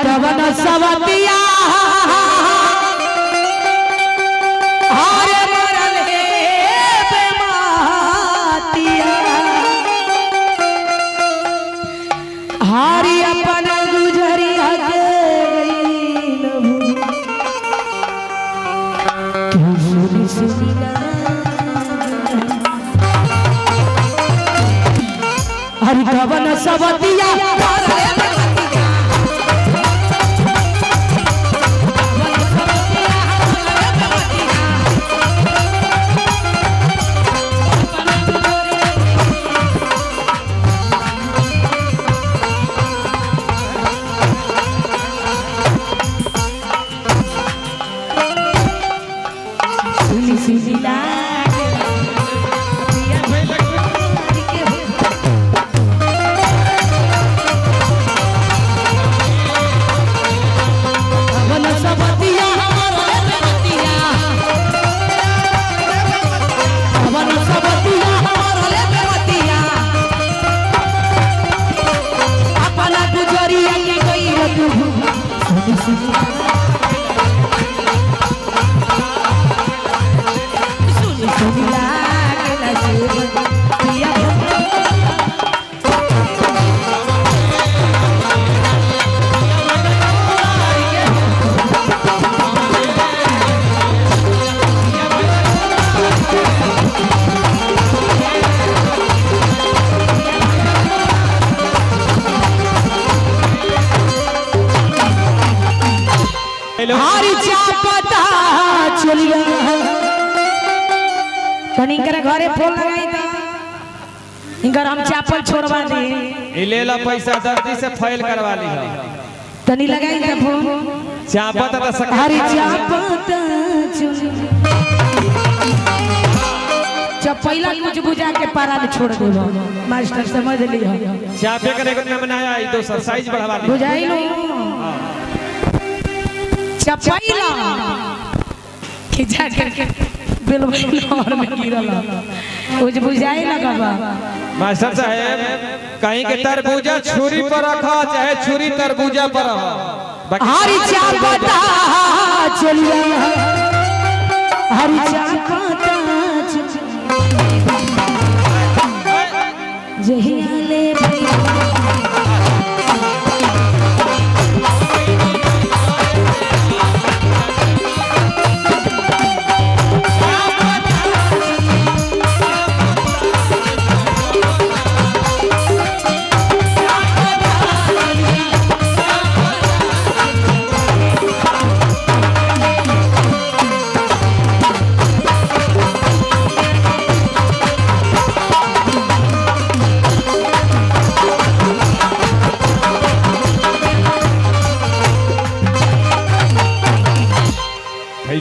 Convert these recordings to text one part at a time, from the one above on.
कवन सवतिया हारे मरल हे बेमातिया हारी अपन गुजरिया के सुनी सुनी हरि कवन सवतिया घरे फोन लगाई था इनकर हम चापल छोड़वा दे ए लेला पैसा जल्दी से फाइल करवा ली तनी लगाई था फोन चापत त हरी चापत जब पहला कुछ बुझा के पारा में छोड़ देबो मास्टर समझ लियो चापे करे को नाम नया आई दोसर साइज बढ़वा ली बुझाई लो चपैला कि जा करके बिलबिल में गिरल कुछ बुझाई लगा बा मास्टर साहब कहीं के तरबूजा छुरी पर रखा चाहे छुरी तरबूजा पर रहा हरी चापता चलिया हरी चापता जहिया ले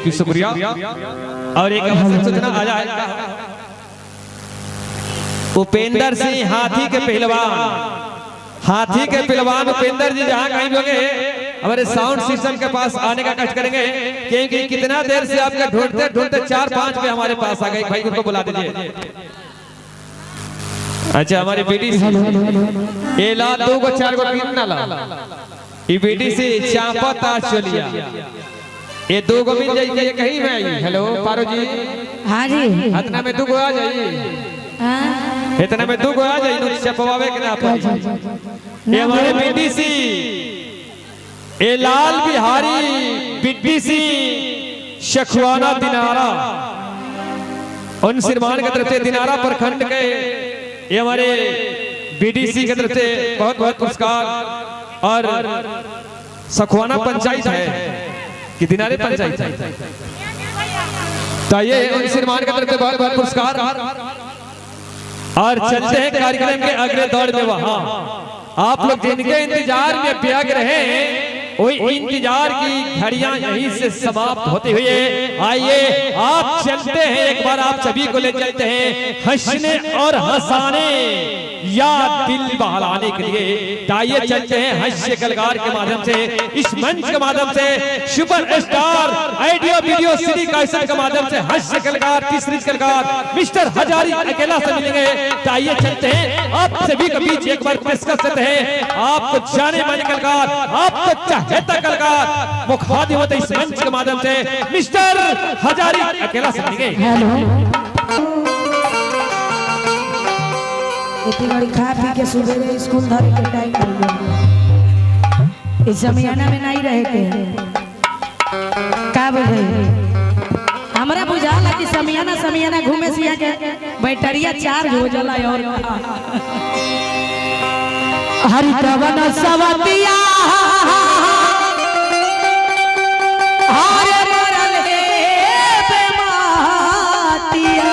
की शुक्रिया और एक सूचना आ जाए उपेंद्र सिंह हाथी के पहलवान उपेंद्र जी जहां कहीं होंगे हमारे साउंड सिस्टम के पास आने का कष्ट करेंगे क्योंकि कितना देर से आपका ढूंढते ढूंढते 4-5 पे हमारे पास आ गए भाई उनको बुला दीजिए। अच्छा हमारी बीडीसी ए ला 2 को 4 को कितना ला ये बीडीसी चापता चलिया ये 2 को मिल जाइए कहीं में आई हेलो पारो जी हां जी इतना में 2 को आ जाइए हां इतना में 2 को आ जाइए चपवावे के ना पर ये हमारे बीडीसी ए लाल बिहारी बीडीसी शखवाना दिनारा उन सिरमान के तरफ से दिनारा प्रखंड के ये हमारे बीडीसी के तरफ से बहुत-बहुत पुरस्कार और सखवाना पंचायत है कि दिनारे पंचायत तो ये उन सिरमान की तरफ से बहुत-बहुत पुरस्कार और चलते हैं कार्यक्रम के अगले दौर में। वहां आप लोग जिनके इंतजार में व्यग्र हैं वही उनकी इंतजार की घड़ियां यहीं से समाप्त होते हुए आइए आप चलते हैं, एक बार आप सभी को ले चलते हैं हंसने और हंसाने या दिल बहलाने के लिए। आइए चलते हैं हास्य कलाकार के माध्यम से, इस मंच के माध्यम से super star audio video CD cassette के माध्यम से हास्य कलाकार तीसरी कलाकार मिस्टर हजारी अकेला से मिलेंगे। आइए चलते हैं आप सभी के बीच एक बार पेशकश करते हैं आपको जाने माने कलाकार, आपको चाहता कलाकार मुखातिब होते इस मंच के माध्यम से मिस्टर हजारी अकेला से मिलेंगे। इतनी बड़ी खा पी के सुबह स्कूल धरे के टाइम हो गया, इस जमियाना में नहीं रहे के का बुझे हमरा बुझाला कि समियाना घूमे से के बैटरिया चार्ज हो जाला। और हरि कवन सवतिया हरे मरल हे बेमातिया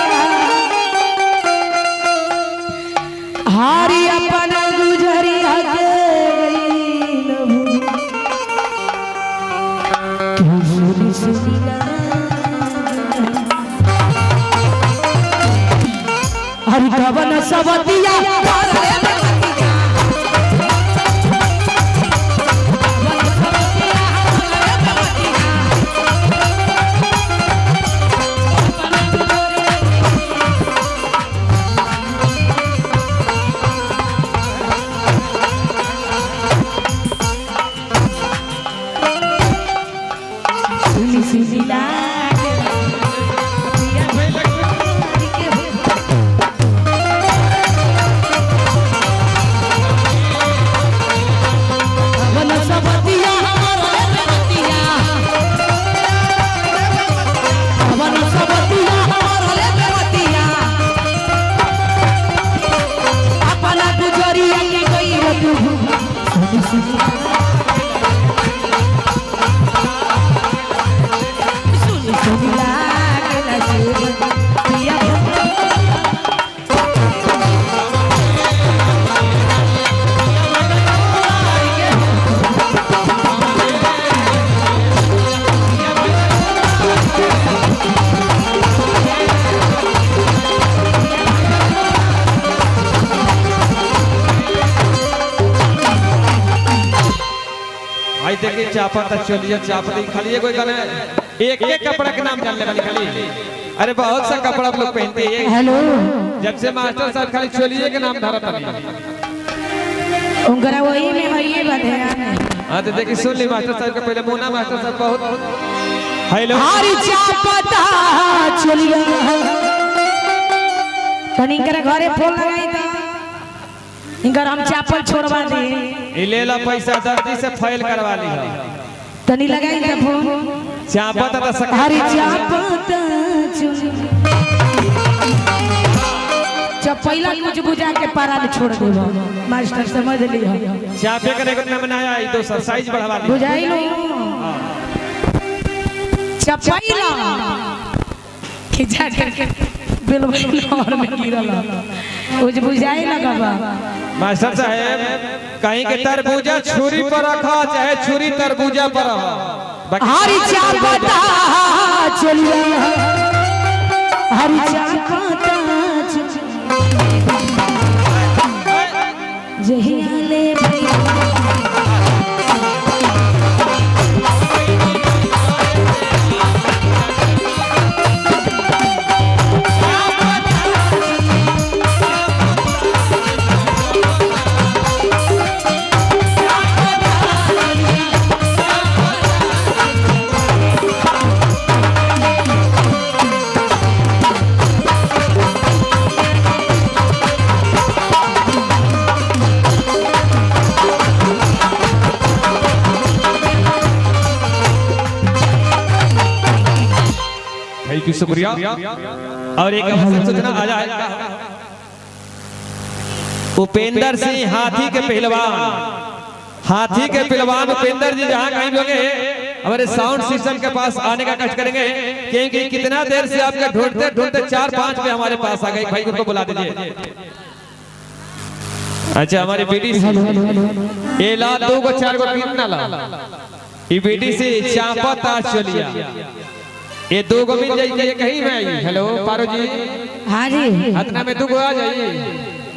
हारी अपन गुजरिया के हरि कवन सवतिया देखिए चापा चलिए चापा खाली कोई गाना एक एक कपड़ा के नाम जानने वाली खाली, अरे बहुत सा कपड़ा लोग पहनते हैं। हेलो जब से मास्टर साहब खाली चलिए के नाम धरत नहीं उनकरा वही में हइए बधे। हां तो देखिए सुन ली मास्टर साहब के पहले मुन्ना मास्टर साहब बहुत हेलो हरी चापा चलिए तनी करे घरे फोन लगाई त इनकर हम चापल छोड़वा दे ले ला पैसा दर्दी से फाइल करवा ली तनी लगाई त फोन चापा त हरी चापा जब पहला कुछ बुझा के पारा में छोड़ देबो मास्टर समझ लियो चापे करे के नाम ना आई तो साइज बढ़वा ली बुझाई लो चपैला खिजा करके बिल्कुल और में गिरल कुछ बुझाई लगबा। मास्टर साहब कहीं के तरबूजा छुरी पर रखा चाहे छुरी तरबूजा पर रहा हरी चापा चलिए हरी चापा जहिया ले शुक्रिया। और एक सूचना आ जाए उपेंद्र सिंह हाथी के पहलवान उपेंद्र जी जहां कहीं भी होंगे हमारे साउंड सिस्टम के पास आने का कष्ट करेंगे क्योंकि कितना देर से आपका ढूंढते ढूंढते 4-5 पे हमारे पास आ गए। भाई उनको बुला दीजिए। अच्छा हमारी बेटी ये ला 2 को 4 को कितना ला ई बीडीसी चापता चलिया ये दो गो मिल जाई के कहीं में आई। हेलो पारो जी हाँ जी इतना में दो गो आ जाई,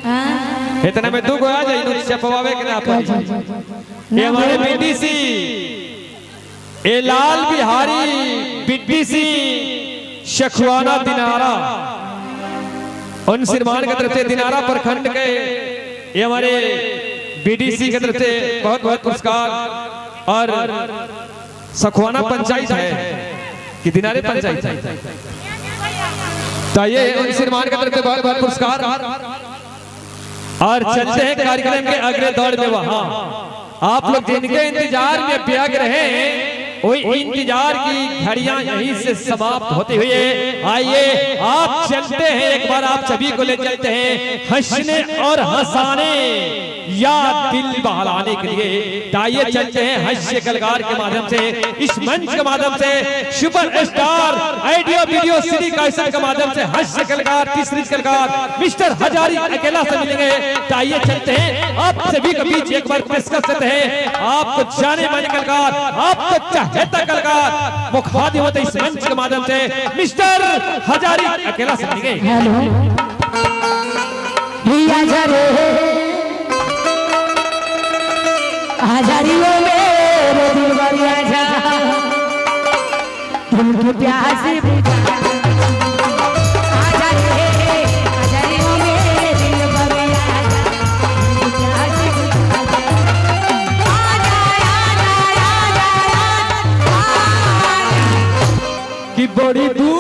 हाँ इतना में दो गो आ जाई नु चपवावे के ना पाई। ये हमारे बीडीसी ए लाल बिहारी बीडीसी शखवाना दिनारा उन सिरमान की तरफ से दिनारा प्रखंड के ये हमारे बीडीसी की तरफ से बहुत बहुत पुरस्कार और सखवाना पंचायत है कि दिनारे पंचायत है तो ये उन सिरमान की तरफ से बहुत बहुत पुरस्कार और चलते हैं कार्यक्रम के अगले दौर में। वहां आप लोग जिनके इंतजार में व्यग्र हैं वही इंतजार की घड़ियां यहीं से समाप्त होते हुए आइए आप चलते हैं, एक बार आप सभी को ले चलते हैं हंसने और हंसाने या दिल बहलाने के लिए। आइए चलते हैं हास्य कलाकार के माध्यम से, इस मंच के माध्यम से super star audio video CD cassette के माध्यम से हास्य कलाकार तीसरी कलाकार मिस्टर हजारी अकेला से मिलेंगे। आइए चलते हैं आप सभी के बीच एक बार पेशकश करते हैं आपको जाने माने कलाकार, आपको चाहता कलाकार मुखातिब होते इस मंच के माध्यम से मिस्टर हजारी अकेला से मिलेंगे। हजारियों मेरे दिल भर आजा दिल की प्यास बुझा हजारियों मेरे दिल भर आजा दिल की प्यास बुझा कि बड़ी दूर